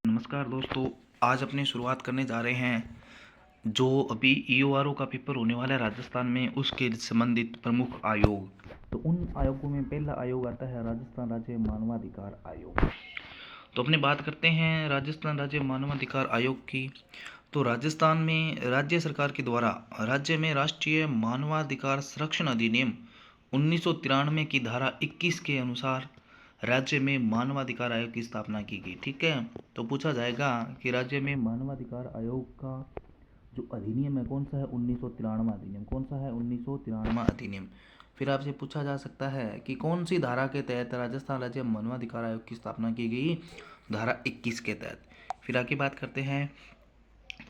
नमस्कार दोस्तों, आज अपनी शुरुआत करने जा रहे हैं। जो अभी ईओआरओ का पेपर होने वाला है राजस्थान में, उसके संबंधित प्रमुख आयोग। तो उन आयोगों में पहला आयोग आता है राजस्थान राज्य मानवाधिकार आयोग। तो अपने बात करते हैं राजस्थान राज्य मानवाधिकार आयोग की। तो राजस्थान में राज्य सरकार के द्वारा राज्य में राष्ट्रीय मानवाधिकार संरक्षण अधिनियम 1993 की धारा 21 के अनुसार राज्य में मानवाधिकार आयोग की स्थापना की गई। ठीक है, तो पूछा जाएगा कि राज्य में मानवाधिकार आयोग का जो अधिनियम है कौन सा है? 1993 अधिनियम। कौन सा है? 1993 अधिनियम। फिर आपसे पूछा जा सकता है कि कौन सी धारा के तहत राजस्थान राज्य मानवाधिकार आयोग की स्थापना की गई? धारा 21 के तहत। फिर आगे बात करते हैं।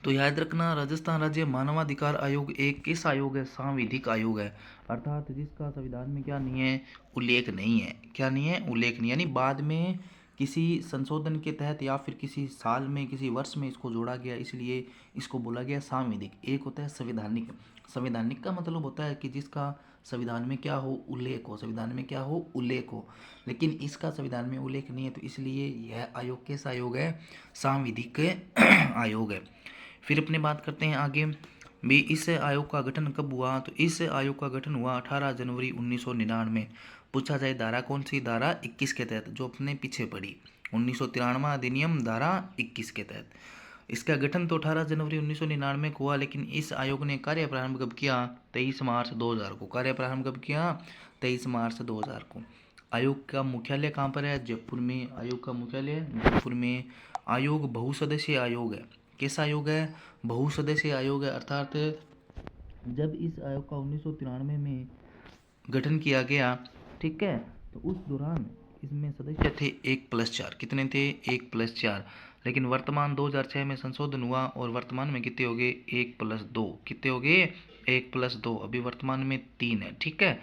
तो याद रखना, राजस्थान राज्य मानवाधिकार आयोग एक किस आयोग है? सांविधिक आयोग है, अर्थात जिसका संविधान में क्या नहीं है? उल्लेख नहीं है। क्या नहीं है? उल्लेख नहीं, यानी बाद में किसी संशोधन के तहत या फिर किसी साल में, किसी वर्ष में इसको जोड़ा गया, इसलिए इसको बोला गया सांविधिक। एक होता है संवैधानिक। संवैधानिक का मतलब होता है कि जिसका संविधान में क्या हो? उल्लेख हो। संविधान में क्या हो? उल्लेख हो। लेकिन इसका संविधान में उल्लेख नहीं है, तो इसलिए यह आयोग कैसा आयोग है? सांविधिक आयोग है। फिर अपने बात करते हैं आगे भी। इस आयोग का गठन कब हुआ? तो इस आयोग का गठन हुआ 18 जनवरी 1999। पूछा जाए धारा कौन सी? धारा 21 के तहत, जो अपने पीछे पड़ी। 1993 अधिनियम धारा 21 के तहत इसका गठन तो 18 जनवरी 1999 को हुआ, लेकिन इस आयोग ने कार्य प्रारंभ कब किया? 23 मार्च 2000 को। कार्य प्रारंभ कब किया? 23 मार्च 2000 को। आयोग का मुख्यालय कहाँ पर है? जयपुर में। आयोग का मुख्यालय जयपुर में। आयोग बहुसदस्यीय आयोग है। कैसा आयोग है? बहुसदस्यीय आयोग है, अर्थात जब इस आयोग का 1993 में गठन किया गया, ठीक है, तो उस दौरान इसमें सदस्य थे 1+4। कितने थे? 1+4। लेकिन वर्तमान 2006 में संशोधन हुआ और वर्तमान में कितने हो गए? 1+2। कितने हो गए? 1+2। अभी वर्तमान में 3 है। ठीक है,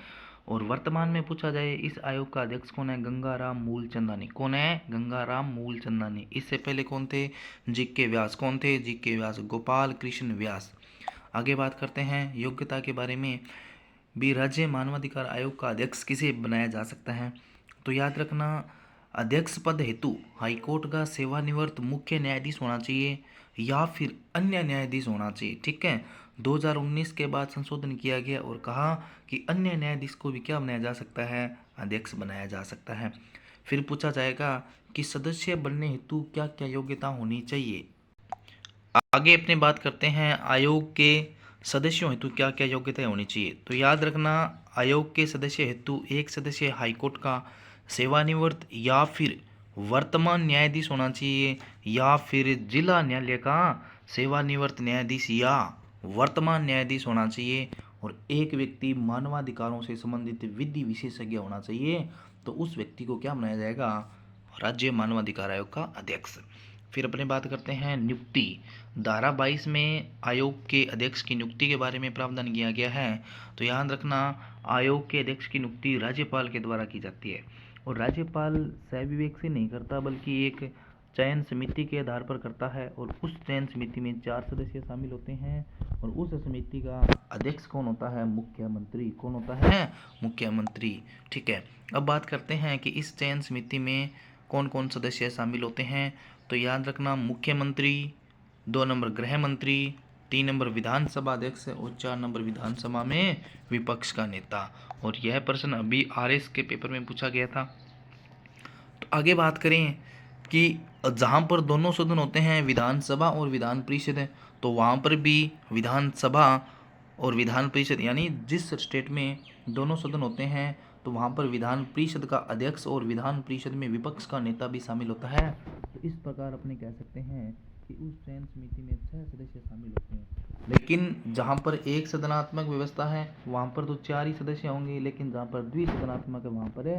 और वर्तमान में पूछा जाए इस आयोग का अध्यक्ष कौन है? गंगाराम मूलचंदानी। कौन है? गंगाराम मूलचंदानी। इससे पहले कौन थे? जी.के. व्यास। कौन थे? जी.के. व्यास, गोपाल कृष्ण व्यास। आगे बात करते हैं योग्यता के बारे में भी। राज्य मानवाधिकार आयोग का अध्यक्ष किसे बनाया जा सकता है? तो याद रखना, अध्यक्ष पद हेतु हाईकोर्ट का सेवानिवृत्त मुख्य न्यायाधीश होना चाहिए या फिर अन्य न्यायाधीश होना चाहिए। ठीक है, 2019 के बाद संशोधन किया गया और कहा कि अन्य न्यायाधीश को भी क्या बनाया जा सकता है? अध्यक्ष बनाया जा सकता है। फिर पूछा जाएगा कि सदस्य बनने हेतु क्या क्या योग्यता होनी चाहिए। आगे अपने बात करते हैं आयोग के सदस्यों हेतु क्या क्या योग्यता होनी चाहिए। तो याद रखना, आयोग के सदस्य हेतु एक सदस्य हाईकोर्ट का सेवानिवृत्त या फिर वर्तमान न्यायाधीश होना चाहिए, या फिर जिला न्यायालय का सेवानिवृत्त न्यायाधीश या वर्तमान न्यायाधीश होना चाहिए, और एक व्यक्ति मानवाधिकारों से संबंधित विधि विशेषज्ञ होना चाहिए। तो उस व्यक्ति को क्या बनाया जाएगा? राज्य मानवाधिकार आयोग का अध्यक्ष। फिर अपने बात करते हैं नियुक्ति। धारा 22 में आयोग के अध्यक्ष की नियुक्ति के बारे में प्रावधान किया गया है। तो याद रखना, आयोग के अध्यक्ष की नियुक्ति राज्यपाल के द्वारा की जाती है, और राज्यपाल सहविवेक से नहीं करता, बल्कि एक चयन समिति के आधार पर करता है, और उस चयन समिति में 4 सदस्य शामिल होते हैं, और उस समिति का अध्यक्ष कौन होता है? मुख्यमंत्री। कौन होता है? मुख्यमंत्री। ठीक है, अब बात करते हैं कि इस चयन समिति में कौन कौन सदस्य शामिल होते हैं। तो याद रखना, मुख्यमंत्री, 2 नंबर गृह मंत्री, 3 नंबर विधानसभा अध्यक्ष, और 4 नंबर विधानसभा में विपक्ष का नेता। और यह प्रश्न अभी आरएस के पेपर में पूछा गया था। तो आगे बात करें कि जहाँ पर दोनों सदन होते हैं, विधानसभा और विधान परिषद, तो वहाँ पर भी विधानसभा और विधान परिषद, यानी जिस स्टेट में दोनों सदन होते हैं, तो वहाँ पर विधान परिषद का अध्यक्ष और विधान परिषद में विपक्ष का नेता भी शामिल होता है। तो इस प्रकार अपने कह सकते हैं कि उस चयन समिति में 6 सदस्य शामिल होते हैं। लेकिन जहाँ पर एक सदनात्मक व्यवस्था है वहाँ पर तो 4 ही सदस्य होंगे, लेकिन जहाँ पर द्विसदनात्मक है वहाँ पर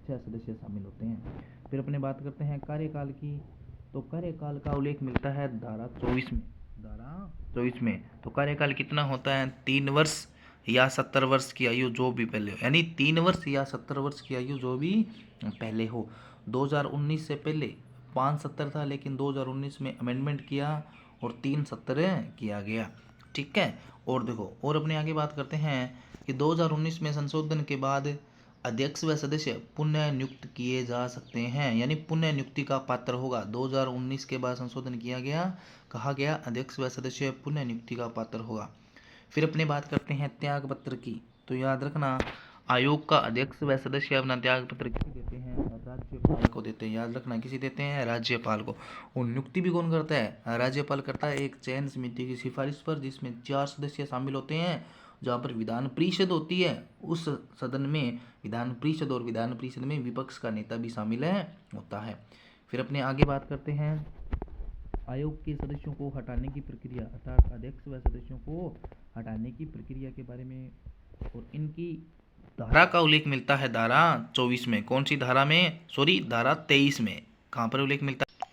6 सदस्य शामिल होते हैं। फिर अपने बात करते हैं कार्यकाल की। तो कार्यकाल का उल्लेख मिलता है धारा 24 में। धारा 24 में तो कार्यकाल कितना होता है? 3 वर्ष या 70 वर्ष की आयु, जो भी पहले हो, यानी 3 वर्ष या 70 वर्ष की आयु जो भी पहले हो। 2019 से पहले 5 70 था, लेकिन 2019 में अमेंडमेंट किया और 3 70 किया गया। ठीक है, और देखो, और अपने आगे बात करते हैं कि 2019 में संशोधन के बाद अध्यक्ष व सदस्य पुनः नियुक्त किए जा सकते हैं, यानी पुनः नियुक्ति का पात्र होगा। 2019 के बाद संशोधन किया गया, कहा गया अध्यक्ष व सदस्य पुनः नियुक्ति का पात्र होगा। फिर अपने बात करते हैं त्याग पत्र की। तो याद रखना, आयोग का अध्यक्ष व सदस्य अपना त्याग पत्र किसे देते हैं? राज्यपाल को देते हैं। याद रखना, किसे देते हैं? राज्यपाल को। और नियुक्ति भी कौन करता है? राज्यपाल करता है, एक चयन समिति की सिफारिश पर, जिसमें 4 सदस्य शामिल होते हैं। जहाँ पर विधान परिषद होती है, उस सदन में विधान परिषद, और विधान परिषद में विपक्ष का नेता भी शामिल होता है। फिर अपने आगे बात करते हैं आयोग के सदस्यों को हटाने की प्रक्रिया, अर्थात अध्यक्ष व सदस्यों को हटाने की प्रक्रिया के बारे में। और इनकी धारा का उल्लेख मिलता है धारा 24 में। कौन सी धारा में? धारा 23 में। कहाँ पर उल्लेख मिलता है?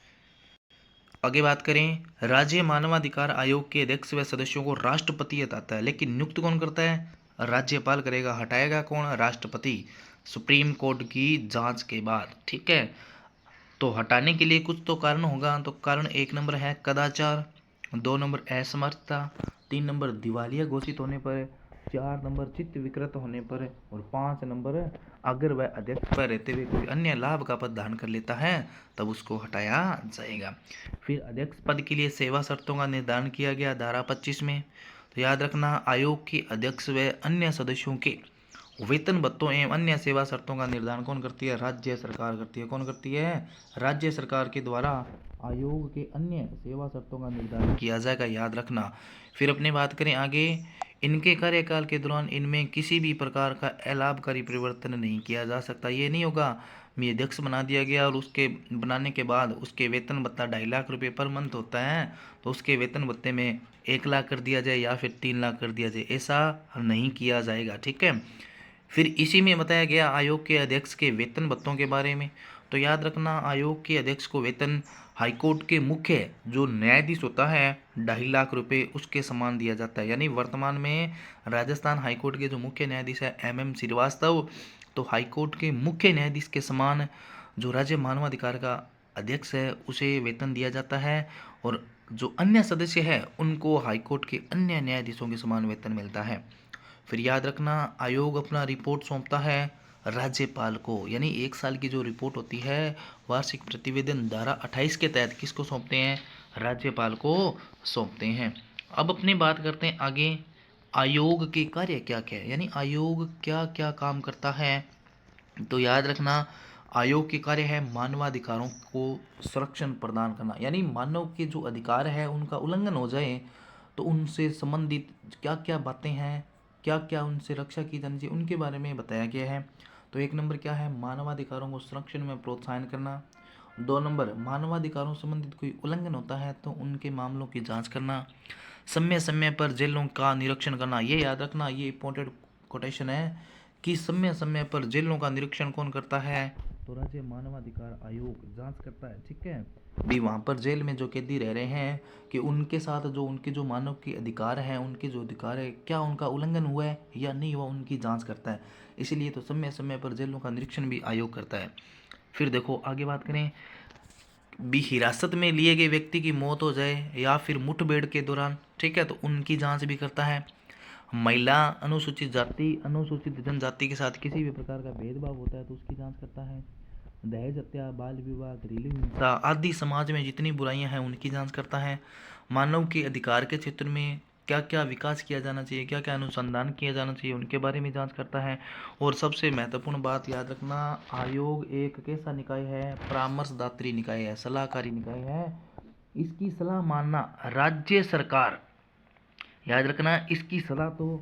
आगे बात करें, राज्य मानवाधिकार आयोग के अध्यक्ष व सदस्यों को राष्ट्रपति हटाता है, लेकिन नियुक्त कौन करता है? राज्यपाल करेगा। हटाएगा कौन? राष्ट्रपति, सुप्रीम कोर्ट की जांच के बाद। ठीक है, तो हटाने के लिए कुछ तो कारण होगा। तो कारण 1 नंबर है कदाचार, 2 नंबर असमर्थता, 3 नंबर दिवालिया घोषित होने पर, 4 नंबर चित्त विकृत होने पर, और 5 नंबर अगर वह अध्यक्ष पर रहते हुए कोई अन्य लाभ का पद धारण कर लेता है तब उसको हटाया जाएगा। फिर अध्यक्ष पद के लिए सेवा शर्तों का निर्धारण किया गया धारा 25 में। तो याद रखना, आयोग के अध्यक्ष व अन्य सदस्यों के वेतन भत्तों एवं अन्य सेवा शर्तों का निर्धारण कौन करती है? राज्य सरकार करती है। कौन करती है? राज्य सरकार के द्वारा आयोग के अन्य सेवा शर्तों का निर्धारण किया जाएगा, याद रखना। फिर अपने बात करें आगे, इनके कार्यकाल के दौरान इनमें किसी भी प्रकार का अलाभकारी परिवर्तन नहीं किया जा सकता। ये नहीं होगा मैं अध्यक्ष बना दिया गया और उसके बनाने के बाद उसके वेतन भत्ता 2.5 लाख रुपये पर मंथ होता है, तो उसके वेतन भत्ते में 1 लाख कर दिया जाए या फिर 3 लाख कर दिया जाए, ऐसा नहीं किया जाएगा। ठीक है, फिर इसी में बताया गया आयोग के अध्यक्ष के वेतन भत्तों के बारे में। तो याद रखना, आयोग के अध्यक्ष को वेतन हाईकोर्ट के मुख्य जो न्यायाधीश होता है 2.5 लाख रुपए उसके समान दिया जाता है। यानी वर्तमान में राजस्थान हाईकोर्ट के जो मुख्य न्यायाधीश है MM श्रीवास्तव, तो हाईकोर्ट के मुख्य न्यायाधीश के समान जो राज्य मानवाधिकार का अध्यक्ष है उसे वेतन दिया जाता है, और जो अन्य सदस्य है उनको हाईकोर्ट के अन्य न्यायाधीशों के समान वेतन मिलता है। फिर याद रखना, आयोग अपना रिपोर्ट सौंपता है राज्यपाल को, यानी 1 साल की जो रिपोर्ट होती है वार्षिक प्रतिवेदन धारा 28 के तहत किसको सौंपते हैं? राज्यपाल को सौंपते हैं। अब अपनी बात करते हैं आगे, आयोग के कार्य क्या क्या है, यानी आयोग क्या क्या काम करता है। तो याद रखना, आयोग के कार्य है मानवाधिकारों को संरक्षण प्रदान करना, यानी मानव के जो अधिकार है उनका उल्लंघन हो जाए तो उनसे संबंधित क्या क्या बातें हैं, क्या क्या उनसे रक्षा की जानी चाहिए, उनके बारे में बताया गया है। तो 1 नंबर क्या है? मानवाधिकारों को संरक्षण में प्रोत्साहन करना। 2 नंबर, मानवाधिकारों संबंधित कोई उल्लंघन होता है तो उनके मामलों की जांच करना। समय समय पर जेलों का निरीक्षण करना। ये याद रखना, ये इंपॉर्टेंट कोटेशन है कि समय समय पर जेलों का निरीक्षण कौन करता है? तो राज्य मानवाधिकार आयोग जांच करता है। ठीक है, भी वहाँ पर जेल में जो कैदी रह रहे हैं कि उनके साथ जो उनके जो मानव के अधिकार हैं, उनके जो अधिकार है क्या उनका उल्लंघन हुआ है या नहीं हुआ, उनकी जांच करता है। इसीलिए तो समय समय पर जेलों का निरीक्षण भी आयोग करता है। फिर देखो आगे बात करें, भी हिरासत में लिए गए व्यक्ति की मौत हो जाए या फिर मुठभेड़ के दौरान, ठीक है, तो उनकी जांच भी करता है। महिला, अनुसूचित जाति, अनुसूचित जनजाति के साथ किसी भी प्रकार का भेदभाव होता है तो उसकी जांच करता है। दहेज हत्या, बाल विवाह, घरेलू हिंसा आदि समाज में जितनी बुराइयां हैं उनकी जांच करता है। मानव के अधिकार के क्षेत्र में क्या क्या विकास किया जाना चाहिए, क्या क्या अनुसंधान किया जाना चाहिए, उनके बारे में जांच करता है। और सबसे महत्वपूर्ण बात याद रखना, आयोग एक कैसा निकाय है? परामर्शदात्री निकाय है, सलाहकारी निकाय है। इसकी सलाह मानना राज्य सरकार, याद रखना, इसकी सलाह तो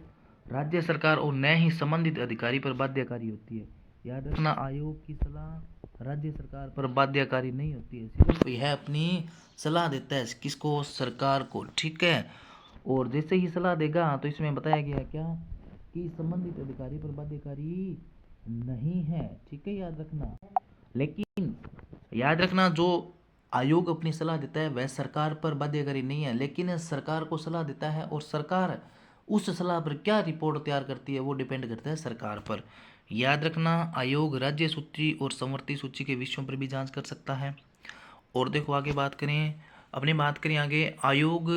राज्य सरकार और न ही संबंधित अधिकारी पर बाध्यकारी होती है। याद रखना, आयोग की सलाह राज्य सरकार पर बाध्यकारी नहीं होती है, सिर्फ यह अपनी सलाह देता है किसको? सरकार को। ठीक है, और जैसे ही सलाह देगा तो इसमें बताया गया क्या कि संबंधित अधिकारी पर बाध्यकारी नहीं है। ठीक है, याद रखना। लेकिन याद रखना, जो आयोग अपनी सलाह देता है वह सरकार पर बाध्यकारी नहीं है, लेकिन सरकार को सलाह देता है और सरकार उस सलाह पर क्या रिपोर्ट तैयार करती है वो डिपेंड करता है सरकार पर। याद रखना, आयोग राज्य सूची और समवर्ती सूची के विषयों पर भी जांच कर सकता है। और देखो आगे बात करें, अपनी बात करें आगे, आयोग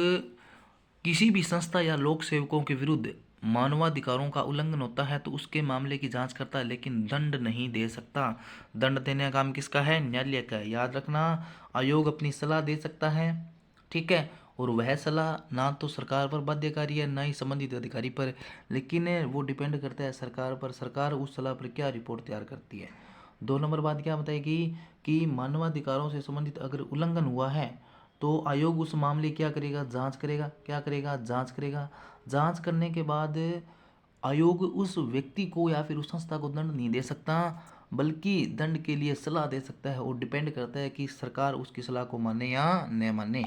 किसी भी संस्था या लोक सेवकों के विरुद्ध मानवाधिकारों का उल्लंघन होता है तो उसके मामले की जांच करता है, लेकिन दंड नहीं दे सकता। दंड देने का काम किसका है? न्यायालय का है। याद रखना, आयोग अपनी सलाह दे सकता है, ठीक है, और वह सलाह ना तो सरकार पर बाध्यकारी है ना ही संबंधित अधिकारी पर, लेकिन वो डिपेंड करता है सरकार पर, सरकार उस सलाह पर क्या रिपोर्ट तैयार करती है। 2 नंबर बात क्या बताएगी कि मानवाधिकारों से संबंधित अगर उल्लंघन हुआ है तो आयोग उस मामले क्या करेगा? जांच करेगा। क्या करेगा? जांच करेगा। जांच करने के बाद आयोग उस व्यक्ति को या फिर उस संस्था को दंड नहीं दे सकता, बल्कि दंड के लिए सलाह दे सकता है, और डिपेंड करता है कि सरकार उसकी सलाह को माने या न माने।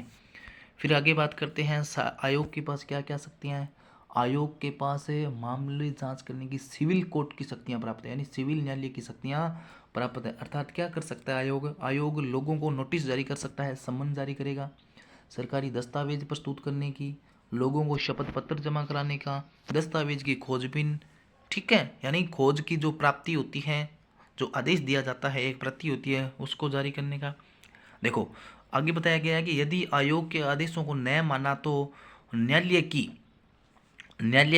फिर आगे बात करते हैं आयोग के पास क्या क्या शक्तियाँ हैं। आयोग के पास मामले जांच करने की सिविल कोर्ट की शक्तियाँ प्राप्त है, यानी सिविल न्यायालय की शक्तियाँ प्राप्त है। अर्थात क्या कर सकता है आयोग? आयोग लोगों को नोटिस जारी कर सकता है, सम्मन जारी करेगा, सरकारी दस्तावेज प्रस्तुत करने की, लोगों को शपथ पत्र जमा कराने का, दस्तावेज की खोजबीन, ठीक है, यानी खोज की जो प्राप्ति होती है, जो आदेश दिया जाता है, एक प्रति होती है, उसको जारी करने का। देखो आगे बताया गया है कि यदि आयोग के आदेशों को न माना तो न्यायालय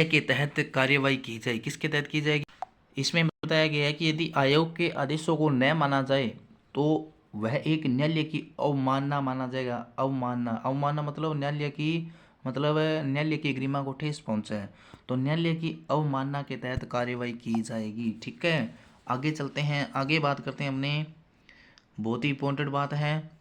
के तहत कार्यवाही की जाए। किसके तहत की जाएगी? इसमें बताया गया है कि यदि आयोग के आदेशों को न माना जाए तो वह एक न्यायालय की अवमानना माना जाएगा। अवमानना, अवमानना मतलब न्यायालय की, मतलब न्यायालय की गरिमा को ठेस पहुंचे है, तो न्यायालय की अवमानना के तहत कार्यवाही की जाएगी, ठीक है। आगे चलते हैं, आगे बात करते हैं अपने, बहुत ही इंपॉर्टेंट बात है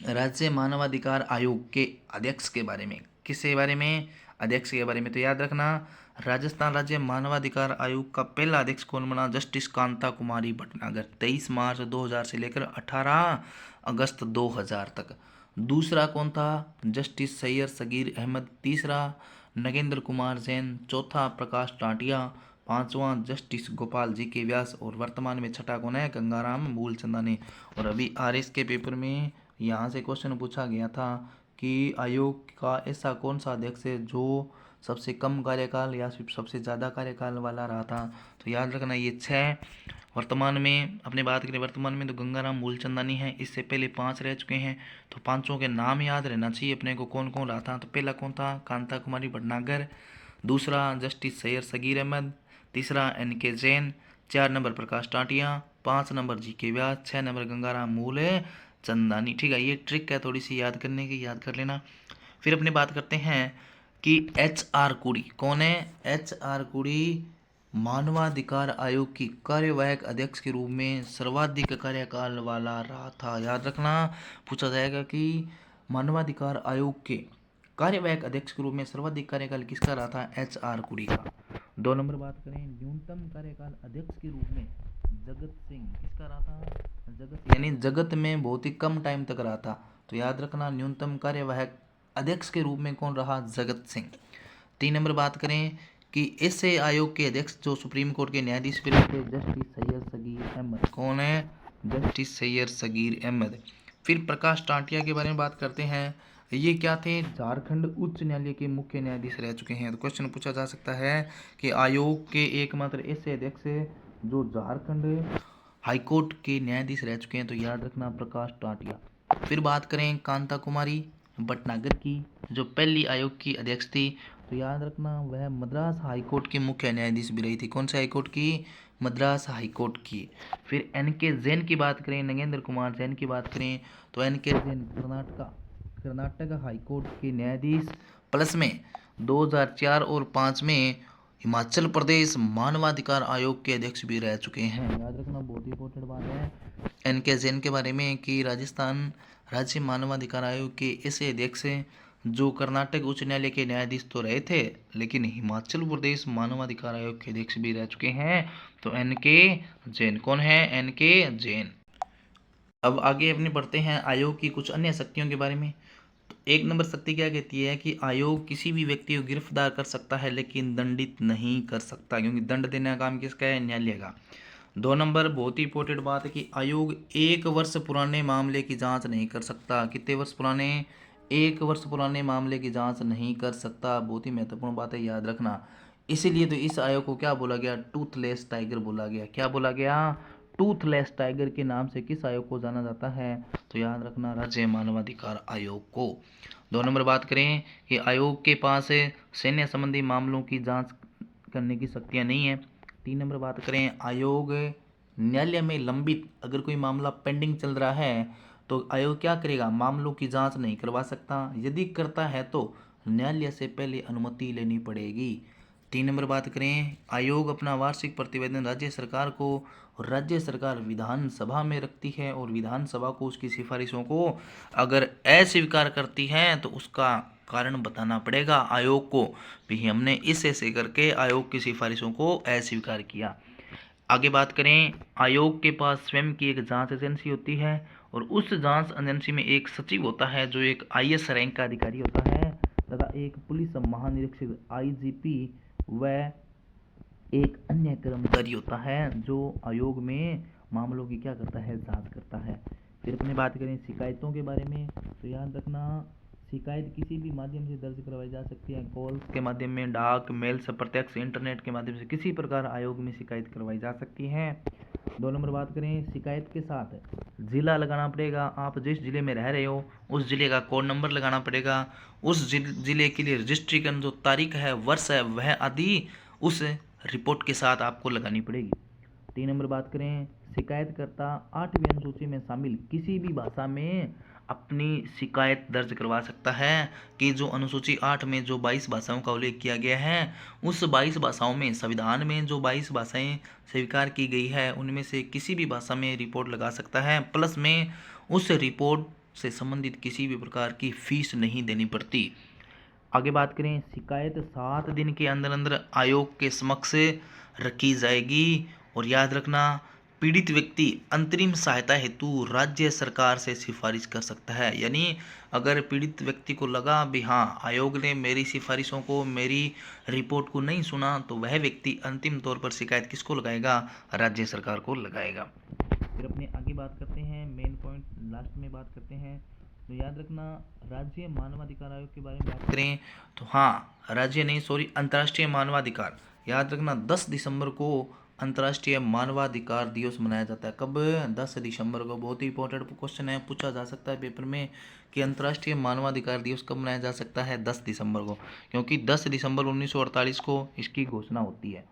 राज्य मानवाधिकार आयोग के अध्यक्ष के बारे में। किसके बारे में? अध्यक्ष के बारे में। तो याद रखना, राजस्थान राज्य मानवाधिकार आयोग का पहला अध्यक्ष कौन बना? जस्टिस कांता कुमारी भटनागर, 23 मार्च 2000 से लेकर 18 अगस्त 2000 तक। दूसरा कौन था? जस्टिस सैयद सगीर अहमद। तीसरा नगेंद्र कुमार जैन। चौथा प्रकाश टाटिया। पांचवा जस्टिस गोपाल जी के व्यास, और वर्तमान में छठा कौन है? गंगाराम मूलचंदानी। और अभी आरएस के पेपर में यहाँ से क्वेश्चन पूछा गया था कि आयोग का ऐसा कौन सा अध्यक्ष है जो सबसे कम कार्यकाल या फिर सबसे ज़्यादा कार्यकाल वाला रहा था। तो याद रखना ये 6। वर्तमान में अपने बात करें, वर्तमान में तो गंगाराम मूलचंदानी है, इससे पहले 5 रह चुके हैं, तो पांचों के नाम याद रहना चाहिए अपने को, कौन कौन रहा था। तो पहला कौन था? कांता कुमारी भटनागर। दूसरा जस्टिस सैयद सगीर अहमद। तीसरा एन के जैन। 4 नंबर प्रकाश टाटिया। 5 नंबर जी के व्यास। 6 नंबर गंगाराम मूल चंदानी, ठीक है। ये ट्रिक है थोड़ी सी याद करने की, याद कर लेना। फिर अपने बात करते हैं कि HR कुड़ी कौन है? HR कुड़ी मानवाधिकार आयोग की कार्यवाहक अध्यक्ष के रूप में सर्वाधिक कार्यकाल वाला रहा था। याद रखना, पूछा जाएगा कि मानवाधिकार आयोग के कार्यवाहक अध्यक्ष के रूप में सर्वाधिक कार्यकाल किसका रहा था? HR कुड़ी का। 2 नंबर बात करें, न्यूनतम कार्यकाल अध्यक्ष के रूप में जगत सिंह किसका रहा था? जगत, यानी जगत में बहुत ही कम टाइम तक रहा था। तो याद रखना, न्यूनतम कार्यवाहक अध्यक्ष के रूप में कौन रहा? जगत सिंह। 3 नंबर बात करें कि ऐसे आयोग के अध्यक्ष जो सुप्रीम कोर्ट के न्यायाधीश भी रहे थे, जस्टिस सैयद सगीर अहमद। कौन है? जस्टिस सैयद सगीर अहमद। फिर प्रकाश टाटिया के बारे में बात करते हैं। ये क्या थे? झारखंड उच्च न्यायालय के मुख्य न्यायाधीश रह चुके हैं। तो क्वेश्चन पूछा जा सकता है कि आयोग के एकमात्र ऐसे अध्यक्ष जो झारखंड हाईकोर्ट के न्यायाधीश रह चुके हैं, तो याद रखना प्रकाश टाटिया। फिर बात करें कांता कुमारी भटनागर की, जो पहली आयोग की अध्यक्ष थी, तो याद रखना वह मद्रास हाईकोर्ट की मुख्य न्यायाधीश भी रही थी। कौन से हाईकोर्ट की? मद्रास हाईकोर्ट की। फिर एन के जैन की बात करें, नगेंद्र कुमार जैन की बात करें, तो एन के जैन कर्नाटक हाईकोर्ट के न्यायाधीश, प्लस में 2004 और 5 में हिमाचल प्रदेश मानवाधिकार आयोग के अध्यक्ष भी रह चुके हैं। याद रखना, बहुत ही इंपॉर्टेंट बात है एन के जैन के बारे में कि राजस्थान राज्य मानवाधिकार आयोग के ऐसे अध्यक्ष हैं जो कर्नाटक उच्च न्यायालय के न्यायाधीश तो रहे थे, लेकिन हिमाचल प्रदेश मानवाधिकार आयोग के अध्यक्ष भी रह चुके हैं। तो एन के जैन। कौन है? एन के जैन। अब आगे अपने बढ़ते हैं आयोग की कुछ अन्य शक्तियों के बारे में। तो 1 नंबर शक्ति क्या कहती है कि आयोग किसी भी व्यक्ति को गिरफ्तार कर सकता है लेकिन दंडित नहीं कर सकता, क्योंकि दंड देने का काम किसका है? न्यायालय का। 2 नंबर बहुत ही इंपॉर्टेंट बात है कि आयोग 1 वर्ष पुराने मामले की जांच नहीं कर सकता। कितने वर्ष पुराने? 1 वर्ष पुराने मामले की जांच नहीं कर सकता। बहुत ही महत्वपूर्ण बात है, याद रखना। इसीलिए तो इस आयोग को क्या बोला गया? टूथलेस टाइगर बोला गया। क्या बोला गया? टूथलेस टाइगर के नाम से किस आयोग को जाना जाता है? तो याद रखना, राज्य मानवाधिकार आयोग को। 2 नंबर बात करें कि आयोग के पास सैन्य संबंधी मामलों की जांच करने की शक्तियाँ नहीं है। 3 नंबर बात करें, आयोग न्यायालय में लंबित अगर कोई मामला पेंडिंग चल रहा है तो आयोग क्या करेगा, मामलों की जांच नहीं करवा सकता, यदि करता है तो न्यायालय से पहले अनुमति लेनी पड़ेगी। 3 नंबर बात करें, आयोग अपना वार्षिक प्रतिवेदन राज्य सरकार को, और राज्य सरकार विधानसभा में रखती है और विधानसभा को उसकी सिफारिशों को अगर अस्वीकार करती है तो उसका कारण बताना पड़ेगा आयोग को, भी हमने इस ऐसे करके आयोग की सिफारिशों को अस्वीकार किया। आगे बात करें, आयोग के पास स्वयं की एक जांच एजेंसी होती है और उस जांच एजेंसी में एक सचिव होता है जो एक आईएएस रैंक का अधिकारी होता है, तथा एक पुलिस महानिरीक्षक आईजीपी व एक अन्य कर्मचारी होता है जो आयोग में मामलों की क्या करता है, जांच करता है। फिर अपने बात करें शिकायतों के बारे में, तो याद रखना शिकायत किसी भी माध्यम से दर्ज करवाई जा सकती है, कॉल के माध्यम में, डाक, मेल से, प्रत्यक्ष, इंटरनेट के माध्यम से, किसी प्रकार आयोग में शिकायत करवाई जा सकती है। 2 नंबर बात करें, शिकायत के साथ जिला लगाना पड़ेगा, आप जिस जिले में रह रहे हो उस जिले का कोड नंबर लगाना पड़ेगा, उस जिले के लिए रजिस्ट्रेशन जो तारीख है, वर्ष है, वह आदि उस रिपोर्ट के साथ आपको लगानी पड़ेगी। 3 नंबर बात करें, शिकायतकर्ता 8वीं अनुसूची में शामिल किसी भी भाषा में अपनी शिकायत दर्ज करवा सकता है कि जो अनुसूची 8 में जो 22 भाषाओं का उल्लेख किया गया है उस 22 भाषाओं में, संविधान में जो 22 भाषाएं स्वीकार की गई है उनमें से किसी भी भाषा में रिपोर्ट लगा सकता है, प्लस में उस रिपोर्ट से संबंधित किसी भी प्रकार की फीस नहीं देनी पड़ती। आगे बात करें, शिकायत 7 दिन के अंदर अंदर आयोग के समक्ष रखी जाएगी, और याद रखना पीड़ित व्यक्ति अंतरिम सहायता हेतु राज्य सरकार से सिफारिश कर सकता है। यानी अगर पीड़ित व्यक्ति को लगा भी हाँ आयोग ने मेरी सिफारिशों को, मेरी रिपोर्ट को नहीं सुना, तो वह व्यक्ति अंतिम तौर पर शिकायत किसको लगाएगा, राज्य सरकार को लगाएगा। फिर अपने आगे बात करते हैं, मेन पॉइंट लास्ट में बात करते हैं। तो याद रखना राज्य मानवाधिकार आयोग के बारे में बात करें तो हाँ, राज्य नहीं सॉरी अंतर्राष्ट्रीय मानवाधिकार, याद रखना 10 दिसंबर को अंतर्राष्ट्रीय मानवाधिकार दिवस मनाया जाता है। कब? 10 दिसंबर को। बहुत ही इंपॉर्टेंट क्वेश्चन है, पूछा जा सकता है पेपर में कि अंतर्राष्ट्रीय मानवाधिकार दिवस कब मनाया जा सकता है, 10 दिसंबर को, क्योंकि 10 दिसंबर 1948 को इसकी घोषणा होती है।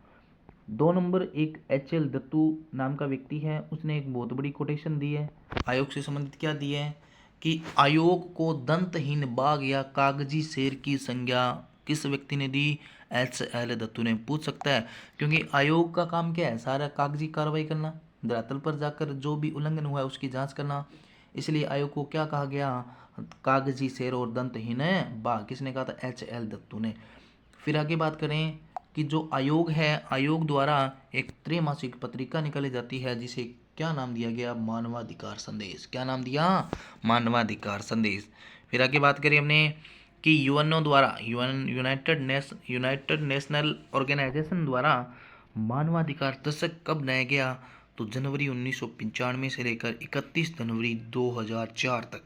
2 नंबर, एक HL दत्तू नाम का व्यक्ति है, उसने एक बहुत बड़ी कोटेशन दी है आयोग से संबंधित। क्या दी है कि आयोग को दंतहीन बाघ या कागजी शेर की संज्ञा किस व्यक्ति ने दी, HL दत्तू ने। पूछ सकता है क्योंकि आयोग का काम क्या है, सारा कागजी कार्रवाई करना, धरातल पर जाकर जो भी उल्लंघन हुआ है उसकी जांच करना, इसलिए आयोग को क्या कहा गया, कागजी शेर और दंतहीन बाघ। किसने कहा था, HL दत्तू ने। फिर आगे बात करें कि जो आयोग है, आयोग द्वारा एक त्रैमासिक पत्रिका निकाली जाती है जिसे क्या नाम दिया गया, मानवाधिकार संदेश। क्या नाम दिया, मानवाधिकार संदेश। फिर आगे बात करें हमने कि यूएनओ द्वारा, यूनाइटेड नेशनल ऑर्गेनाइजेशन द्वारा मानवाधिकार दशक कब बनाया गया, तो जनवरी 1995 से लेकर 31 जनवरी 2004 तक।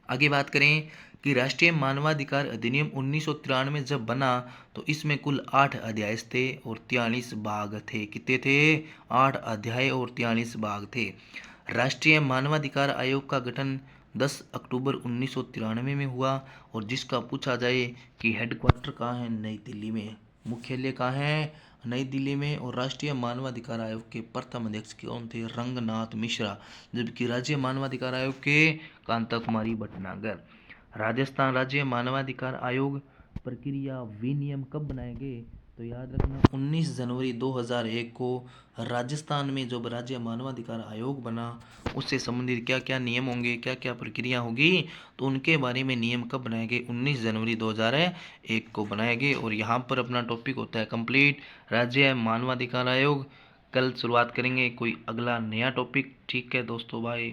आगे बात करें कि राष्ट्रीय मानवाधिकार अधिनियम 1993 जब बना तो इसमें कुल 8 अध्याय थे और 43 भाग थे। कितने थे, 8 अध्याय और 43 भाग थे। राष्ट्रीय मानवाधिकार आयोग का गठन 10 अक्टूबर 1993 में हुआ और जिसका पूछा जाए कि हेडक्वार्टर कहाँ है, नई दिल्ली में, मुख्यालय कहाँ है, नई दिल्ली में। और राष्ट्रीय मानवाधिकार आयोग के प्रथम अध्यक्ष कौन थे, रंगनाथ मिश्रा, जबकि राज्य मानवाधिकार आयोग के कांता कुमारी भटनागर। राजस्थान राज्य मानवाधिकार आयोग प्रक्रिया विनियम कब बनाए गए, तो याद रखना 19 जनवरी 2001 को राजस्थान में जब राज्य मानवाधिकार आयोग बना उससे संबंधित क्या क्या नियम होंगे, क्या क्या प्रक्रिया होगी, तो उनके बारे में नियम कब बनाए गए, 19 जनवरी 2001 को बनाए गए। और यहाँ पर अपना टॉपिक होता है कंप्लीट, राज्य मानवाधिकार आयोग। कल शुरुआत करेंगे कोई अगला नया टॉपिक। ठीक है दोस्तों, बाय।